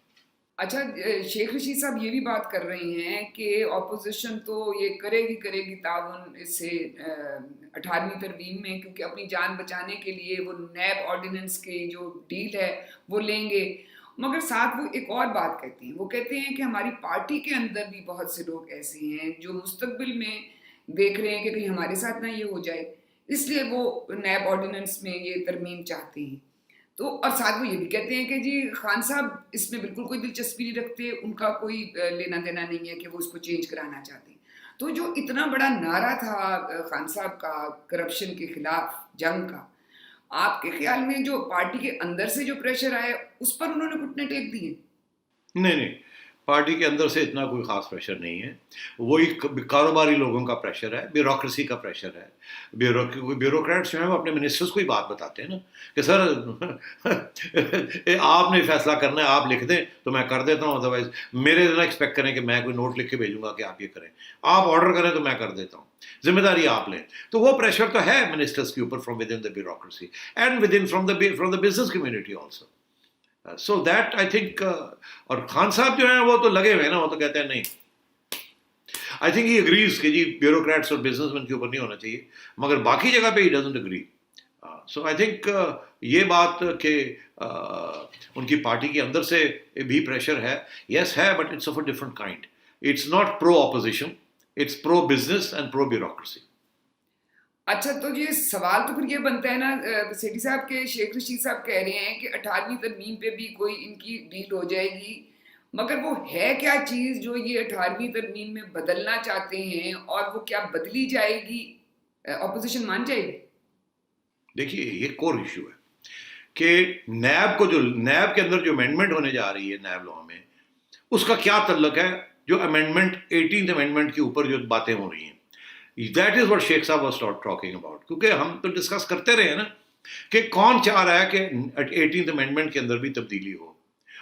اچھا, شیخ رشید صاحب یہ بھی بات کر رہے ہیں کہ اپوزیشن تو یہ کرے گی تعاون اس سے 18ویں ترمیم میں, کیونکہ اپنی جان بچانے کے لیے وہ نیب آرڈیننس کی جو ڈیل ہے وہ لیں گے. مگر ساتھ وہ ایک اور بات کہتے ہیں, وہ کہتے ہیں کہ ہماری پارٹی کے اندر بھی بہت سے لوگ ایسے ہیں جو مستقبل میں دیکھ رہے ہیں کہ کہیں ہمارے ساتھ نہ یہ ہو جائے, اس لیے وہ نیب آرڈیننس میں یہ ترمیم چاہتے ہیں. تو اور ساتھ وہ یہ بھی کہتے ہیں کہ جی خان صاحب اس میں بالکل کوئی دلچسپی نہیں رکھتے, ان کا کوئی لینا دینا نہیں ہے کہ وہ اس کو چینج کرانا چاہتے ہیں. تو جو اتنا بڑا نعرہ تھا خان صاحب کا کرپشن کے خلاف جنگ کا, آپ کے خیال میں جو پارٹی کے اندر سے جو پریشر آئے اس پر انہوں نے گھٹنے ٹیک دیے؟ نہیں, پارٹی کے اندر سے اتنا کوئی خاص پریشر نہیں ہے. وہی کاروباری لوگوں کا پریشر ہے, بیوروکریسی کا پریشر ہے. بیوروکریٹس جو ہیں وہ اپنے منسٹرس کو ہی بات بتاتے ہیں نا کہ سر آپ نے فیصلہ کرنا ہے, آپ لکھ دیں تو میں کر دیتا ہوں, ادروائز میرے نہ ایکسپیکٹ کریں کہ میں کوئی نوٹ لکھ کے بھیجوں گا کہ آپ یہ کریں. آپ آرڈر کریں تو میں کر دیتا ہوں, ذمہ داری آپ لیں. تو وہ پریشر تو ہے منسٹرس کے اوپر from with in the bureaucracy and with in from the business community also. So that I think, اور خان صاحب جو ہیں وہ تو لگے ہوئے ہیں نا, وہ تو کہتے ہیں نہیں, آئی تھنک ہی اگریز کہ جی بیوروکریٹس اور بزنس مین کے اوپر نہیں ہونا چاہیے, مگر باقی جگہ پہ he doesn't agree. So I think یہ بات کہ ان کی پارٹی کے اندر سے بھی پریشر ہے, یس ہے, but it's of a different kind. It's not pro opposition, it's pro business and pro bureaucracy. اچھا, تو یہ سوال تو پھر یہ بنتا ہے نا سیٹھی صاحب کے شیخ رشید صاحب کہہ رہے ہیں کہ 18ویں ترمیم پہ بھی کوئی ان کی ڈیل ہو جائے گی, مگر وہ ہے کیا چیز جو یہ 18ویں ترمیم میں بدلنا چاہتے ہیں, اور وہ کیا بدلی جائے گی, اپوزیشن مان جائے گی؟ دیکھیے یہ کور ایشو ہے کہ نیب کو, جو نیب کے اندر جو امینڈمنٹ ہونے جا رہی ہے نیب لا میں, اس کا کیا تعلق ہے جو امینڈمنٹ 18th امینڈمنٹ کے اوپر جو باتیں ہو رہی ہیں. دیٹ از واٹ شیخ صاحب واز ٹاکنگ اباؤٹ. کیونکہ ہم تو ڈسکس کرتے رہے ہیں نا کہ کون چاہ رہا ہے کہ 18th امینڈمنٹ کے اندر بھی تبدیلی ہو,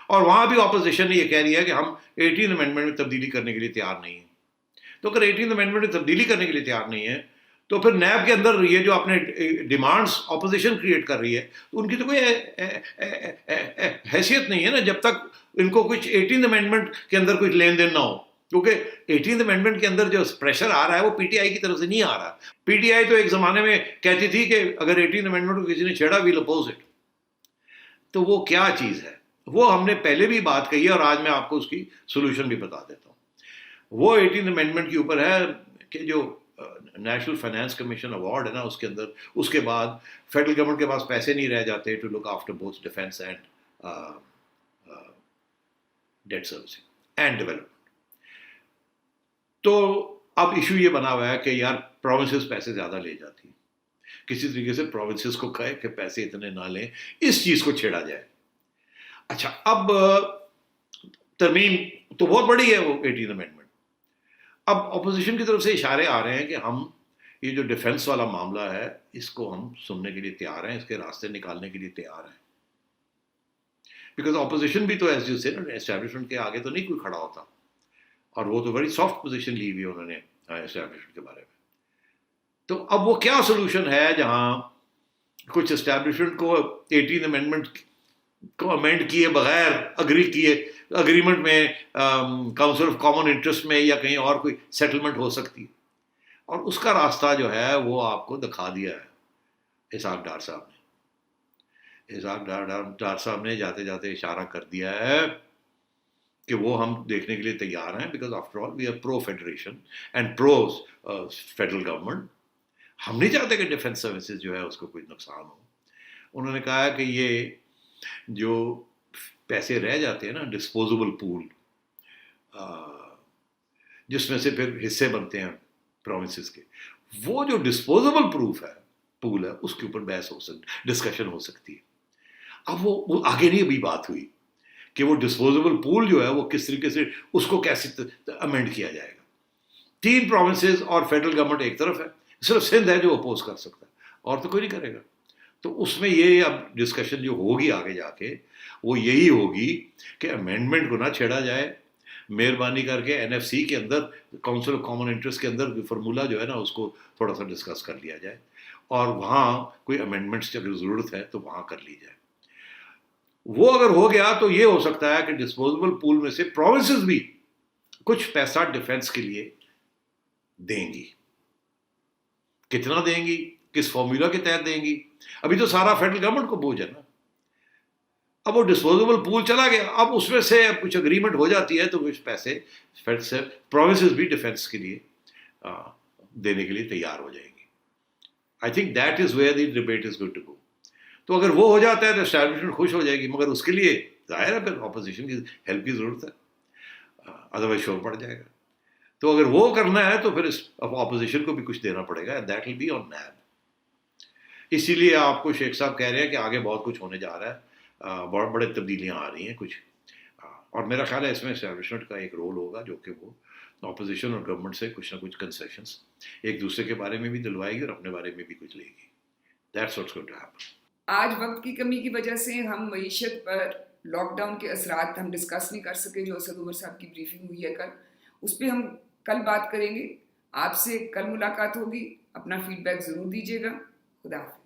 اور وہاں بھی اپوزیشن نے یہ کہہ رہی ہے کہ ہم 18th امینڈمنٹ میں تبدیلی کرنے کے لیے تیار نہیں ہیں. تو اگر 18th امینڈمنٹ میں تبدیلی کرنے کے لیے تیار نہیں ہے تو پھر نیب کے اندر یہ جو اپنے ڈیمانڈس اپوزیشن کریٹ کر رہی ہے, تو ان کی تو کوئی حیثیت نہیں ہے نا جب تک ان کو کچھ 18th امینڈمنٹ کے اندر کچھ لین دین نہ ہو. کیونکہ 18th امینڈمنٹ کے اندر جو پریشر آ رہا ہے وہ پی ٹی آئی کی طرف سے نہیں آ رہا. پی ٹی آئی تو ایک زمانے میں کہتی تھی کہ اگر 18th امینڈمنٹ کو کسی نے چھیڑا ویل اپوز اٹ. تو وہ کیا چیز ہے, وہ ہم نے پہلے بھی بات کہی ہے, اور آج میں آپ کو اس کی سولوشن بھی بتا دیتا ہوں. وہ 18th امینڈمنٹ کے اوپر ہے کہ جو نیشنل فائنانس کمیشن ایوارڈ ہے نا, اس کے اندر اس کے بعد فیڈرل گورنمنٹ کے پاس پیسے نہیں رہ جاتے to look after both defence and debt servicing and development. تو اب ایشو یہ بنا ہوا ہے کہ یار پروونسز پیسے زیادہ لے جاتی ہیں, کسی طریقے سے پروونسز کو کہے کہ پیسے اتنے نہ لیں, اس چیز کو چھیڑا جائے. اچھا, اب ترمیم تو بہت بڑی ہے وہ 18th امینڈمنٹ. اب اپوزیشن کی طرف سے اشارے آ رہے ہیں کہ ہم یہ جو ڈیفنس والا معاملہ ہے اس کو ہم سننے کے لیے تیار ہیں, اس کے راستے نکالنے کے لیے تیار ہیں. بیکاز اپوزیشن بھی تو ایز یو سے اسٹیبلشمنٹ کے آگے تو نہیں کوئی کھڑا ہوتا, اور وہ تو بڑی سافٹ پوزیشن لی ہوئی انہوں نے اسٹیبلشمنٹ کے بارے میں. تو اب وہ کیا سولوشن ہے جہاں کچھ اسٹیبلشمنٹ کو 18th امینڈمنٹ کو امینڈ کیے بغیر اگریمنٹ میں کاؤنسل آف کامن انٹرسٹ میں یا کہیں اور کوئی سیٹلمنٹ ہو سکتی ہے. اور اس کا راستہ جو ہے وہ آپ کو دکھا دیا ہے اسحاق ڈار صاحب نے. اسحاق ڈار صاحب نے جاتے جاتے اشارہ کر دیا ہے کہ وہ ہم دیکھنے کے لیے تیار ہیں, because after all we are pro federation and pro federal government. ہم نہیں چاہتے کہ ڈیفینس سروسز جو ہے اس کو کوئی نقصان ہو. انہوں نے کہا کہ یہ جو پیسے رہ جاتے ہیں نا ڈسپوزیبل پول, جس میں سے پھر حصے بنتے ہیں پروونسز کے, وہ جو ڈسپوزیبل پول ہے اس کے اوپر بحث ہو سکتی, ڈسکشن ہو سکتی ہے. اب وہ آگے نہیں ابھی بات ہوئی کہ وہ ڈسپوزیبل پول جو ہے وہ کس طریقے سے اس کو کیسے امینڈ کیا جائے گا. 3 پروونسز اور فیڈرل گورنمنٹ ایک طرف ہے, صرف سندھ ہے جو اپوز کر سکتا ہے, اور تو کوئی نہیں کرے گا. تو اس میں یہ اب ڈسکشن جو ہوگی آگے جا کے وہ یہی ہوگی کہ امینڈمنٹ کو نہ چھیڑا جائے. مہربانی کر کے NFC کے اندر, کاؤنسل آف کامن انٹرسٹ کے اندر فارمولا جو ہے نا اس کو تھوڑا سا ڈسکس کر لیا جائے, اور وہاں کوئی امینڈمنٹس کی اگر ضرورت ہے تو وہاں کر لی جائے. وہ اگر ہو گیا تو یہ ہو سکتا ہے کہ ڈسپوزیبل پول میں سے پروونسز بھی کچھ پیسہ ڈیفینس کے لیے دیں گی. کتنا دیں گی, کس فارمولا کے تحت دیں گی, ابھی تو سارا فیڈرل گورنمنٹ کو بوجھ ہے نا. اب وہ ڈسپوزیبل پول چلا گیا, اب اس میں سے کچھ اگریمنٹ ہو جاتی ہے تو کچھ پیسے پروونسز بھی ڈیفینس کے لیے دینے کے لیے تیار ہو جائیں گی. I think that is where the debate is going to go. تو اگر وہ ہو جاتا ہے تو اسٹیبلشمنٹ خوش ہو جائے گی, مگر اس کے لیے ظاہر ہے پھر اپوزیشن کی ہیلپ کی ضرورت ہے, ادروائز شور پڑ جائے گا. تو اگر وہ کرنا ہے تو پھر اپوزیشن کو بھی کچھ دینا پڑے گا, that will be on NAB. اسی لیے آپ کو شیخ صاحب کہہ رہے ہیں کہ آگے بہت کچھ ہونے جا رہا ہے, بہت بڑے تبدیلیاں آ رہی ہیں کچھ, اور میرا خیال ہے اس میں اسٹیبلشمنٹ کا ایک رول ہوگا جو کہ وہ اپوزیشن اور گورنمنٹ سے کچھ نہ کچھ کنسیشنس ایک دوسرے کے بارے میں بھی دلوائے گی اور اپنے بارے میں بھی کچھ لے گی. That's what's going to happen. آج وقت کی کمی کی وجہ سے ہم معیشت پر لاک ڈاؤن کے اثرات ہم ڈسکس نہیں کر سکے, جو اسد عمر صاحب کی بریفنگ ہوئی ہے کل, اس پہ ہم کل بات کریں گے. آپ سے کل ملاقات ہوگی, اپنا فیڈ بیک ضرور دیجیے گا. خدا حافظ.